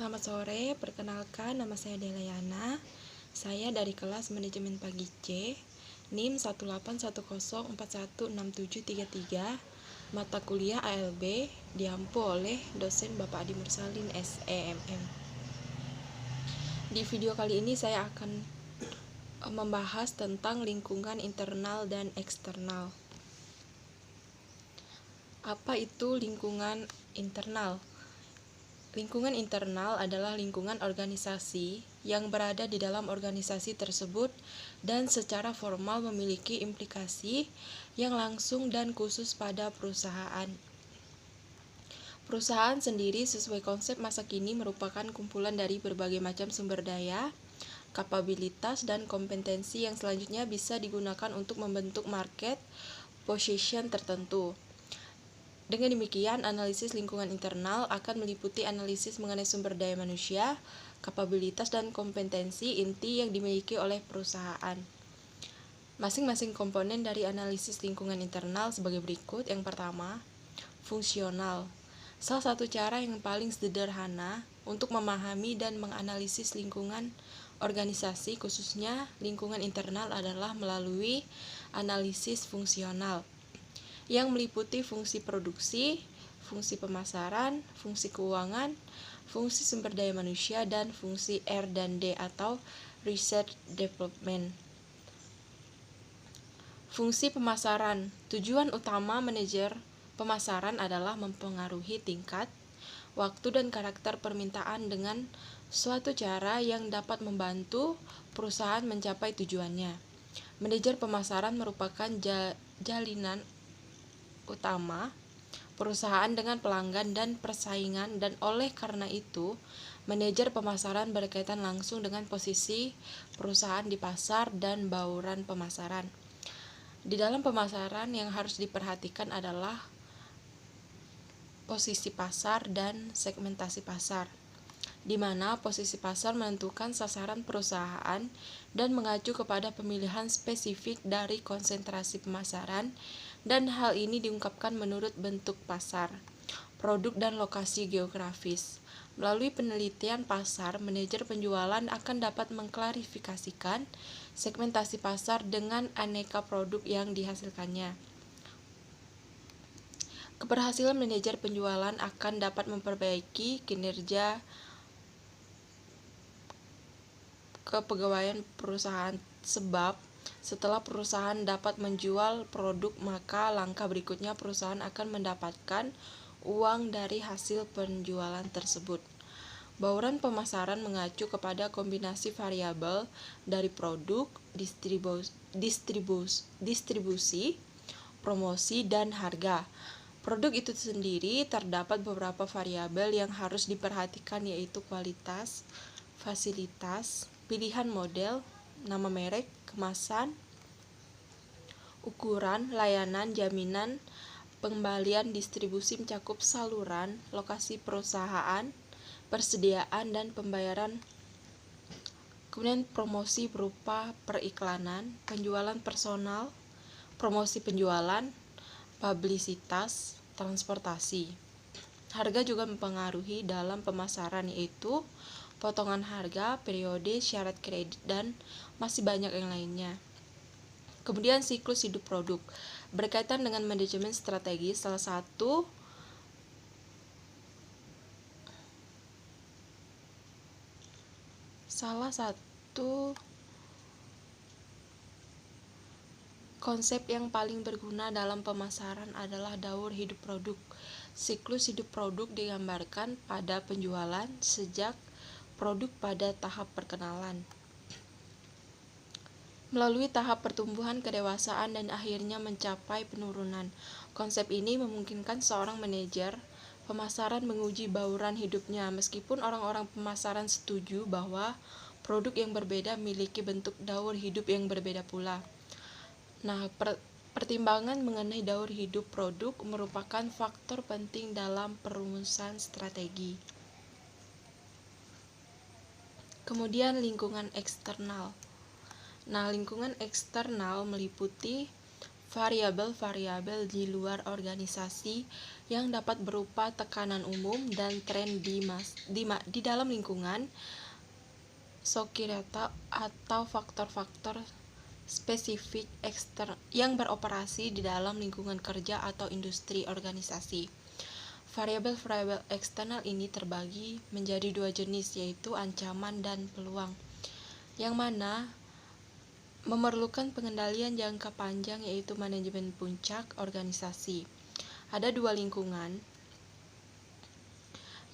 Selamat sore, perkenalkan nama saya Delayana. Saya dari kelas Manajemen Pagi C, NIM 181041673, mata kuliah ALB, diampu oleh dosen Bapak Adi Mursalin SEMM. Di video kali ini saya akan membahas tentang lingkungan internal dan eksternal. Apa itu lingkungan internal? Lingkungan internal adalah lingkungan organisasi yang berada di dalam organisasi tersebut dan secara formal memiliki implikasi yang langsung dan khusus pada perusahaan. Perusahaan sendiri sesuai konsep masa kini merupakan kumpulan dari berbagai macam sumber daya, kapabilitas, dan kompetensi yang selanjutnya bisa digunakan untuk membentuk market position tertentu. Dengan demikian, analisis lingkungan internal akan meliputi analisis mengenai sumber daya manusia, kapabilitas, dan kompetensi inti yang dimiliki oleh perusahaan. Masing-masing komponen dari analisis lingkungan internal sebagai berikut. Yang pertama, fungsional. Salah satu cara yang paling sederhana untuk memahami dan menganalisis lingkungan organisasi, khususnya lingkungan internal, adalah melalui analisis fungsional yang meliputi fungsi produksi, fungsi pemasaran, fungsi keuangan, fungsi sumber daya manusia, dan fungsi R&D atau Research Development. Fungsi pemasaran. Tujuan utama manajer pemasaran adalah mempengaruhi tingkat, waktu, dan karakter permintaan dengan suatu cara yang dapat membantu perusahaan mencapai tujuannya. Manajer pemasaran merupakan jalinan utama perusahaan dengan pelanggan dan persaingan, dan oleh karena itu manajer pemasaran berkaitan langsung dengan posisi perusahaan di pasar dan bauran pemasaran. Di dalam pemasaran yang harus diperhatikan adalah posisi pasar dan segmentasi pasar, di mana posisi pasar menentukan sasaran perusahaan dan mengacu kepada pemilihan spesifik dari konsentrasi pemasaran, dan hal ini diungkapkan menurut bentuk pasar, produk, dan lokasi geografis. Melalui penelitian pasar, manajer penjualan akan dapat mengklarifikasikan segmentasi pasar dengan aneka produk yang dihasilkannya. Keberhasilan manajer penjualan akan dapat memperbaiki kinerja kepegawaian perusahaan, sebab setelah perusahaan dapat menjual produk, maka langkah berikutnya perusahaan akan mendapatkan uang dari hasil penjualan tersebut. Bauran pemasaran mengacu kepada kombinasi variabel dari produk, distribusi, promosi, dan harga. Produk itu sendiri terdapat beberapa variabel yang harus diperhatikan, yaitu kualitas, fasilitas, pilihan model, nama merek, kemasan, ukuran, layanan, jaminan, pengembalian, distribusi mencakup saluran, lokasi perusahaan, persediaan, dan pembayaran. Kemudian promosi berupa periklanan, penjualan personal, promosi penjualan, publisitas, transportasi. Harga juga mempengaruhi dalam pemasaran, yaitu potongan harga, periode, syarat kredit, dan masih banyak yang lainnya. Kemudian siklus hidup produk berkaitan dengan manajemen strategi. Salah satu konsep yang paling berguna dalam pemasaran adalah daur hidup produk. Siklus hidup produk digambarkan pada penjualan sejak produk pada tahap perkenalan, melalui tahap pertumbuhan, kedewasaan, dan akhirnya mencapai penurunan. Konsep ini memungkinkan seorang manajer pemasaran menguji bauran hidupnya, meskipun orang-orang pemasaran setuju bahwa produk yang berbeda memiliki bentuk daur hidup yang berbeda pula. Nah, pertimbangan mengenai daur hidup produk merupakan faktor penting dalam perumusan strategi. Kemudian lingkungan eksternal. Nah, lingkungan eksternal meliputi variabel-variabel di luar organisasi yang dapat berupa tekanan umum dan tren di dalam lingkungan Sokirata atau faktor-faktor spesifik eksternal yang beroperasi di dalam lingkungan kerja atau industri organisasi. Variabel-variabel eksternal ini terbagi menjadi dua jenis, yaitu ancaman dan peluang, yang mana memerlukan pengendalian jangka panjang, yaitu manajemen puncak organisasi. Ada dua lingkungan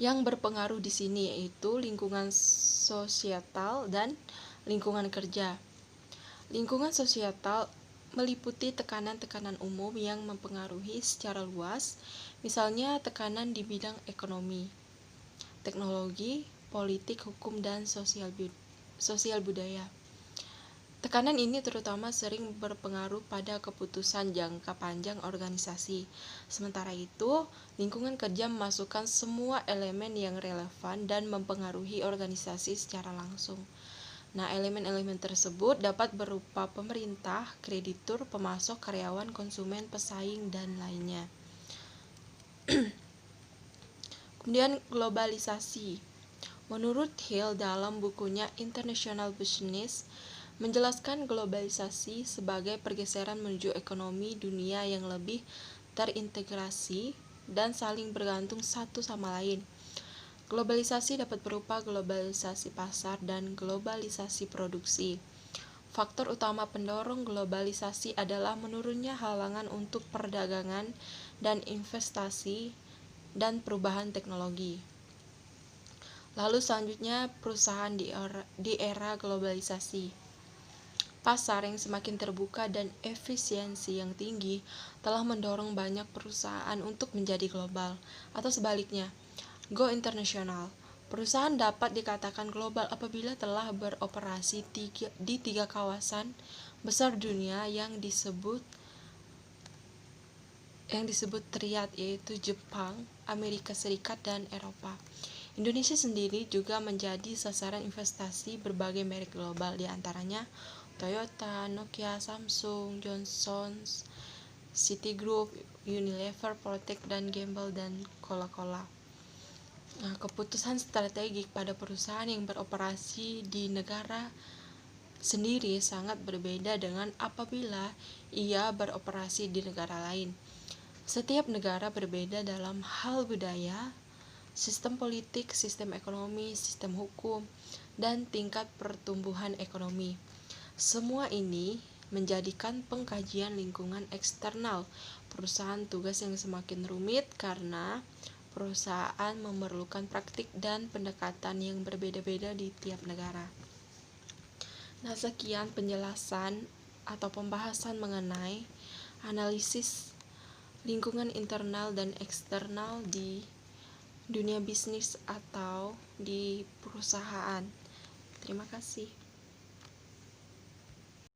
yang berpengaruh di sini, yaitu lingkungan sosial dan lingkungan kerja. Lingkungan sosial meliputi tekanan-tekanan umum yang mempengaruhi secara luas, misalnya tekanan di bidang ekonomi, teknologi, politik, hukum, dan sosial budaya. Tekanan ini terutama sering berpengaruh pada keputusan jangka panjang organisasi. Sementara itu, lingkungan kerja memasukkan semua elemen yang relevan dan mempengaruhi organisasi secara langsung. Nah, elemen-elemen tersebut dapat berupa pemerintah, kreditur, pemasok, karyawan, konsumen, pesaing, dan lainnya. Kemudian globalisasi. Menurut Hill dalam bukunya International Business, menjelaskan globalisasi sebagai pergeseran menuju ekonomi dunia yang lebih terintegrasi dan saling bergantung satu sama lain. Globalisasi dapat berupa globalisasi pasar dan globalisasi produksi. Faktor utama pendorong globalisasi adalah menurunnya halangan untuk perdagangan dan investasi dan perubahan teknologi. Lalu selanjutnya, perusahaan di era globalisasi. Pasar yang semakin terbuka dan efisiensi yang tinggi telah mendorong banyak perusahaan untuk menjadi global, atau sebaliknya, go international. Perusahaan dapat dikatakan global apabila telah beroperasi di 3 kawasan besar dunia yang disebut triad, yaitu Jepang, Amerika Serikat, dan Eropa. Indonesia sendiri juga menjadi sasaran investasi berbagai merek global, di antaranya Toyota, Nokia, Samsung, Johnson, Citigroup, Unilever, Protect, dan Gamble, dan Coca-Cola. Nah, keputusan strategik pada perusahaan yang beroperasi di negara sendiri sangat berbeda dengan apabila ia beroperasi di negara lain. Setiap negara berbeda dalam hal budaya, sistem politik, sistem ekonomi, sistem hukum, dan tingkat pertumbuhan ekonomi. Semua ini menjadikan pengkajian lingkungan eksternal perusahaan tugas yang semakin rumit karena perusahaan memerlukan praktik dan pendekatan yang berbeda-beda di tiap negara. Nah, sekian penjelasan atau pembahasan mengenai analisis lingkungan internal dan eksternal di dunia bisnis atau di perusahaan. Terima kasih.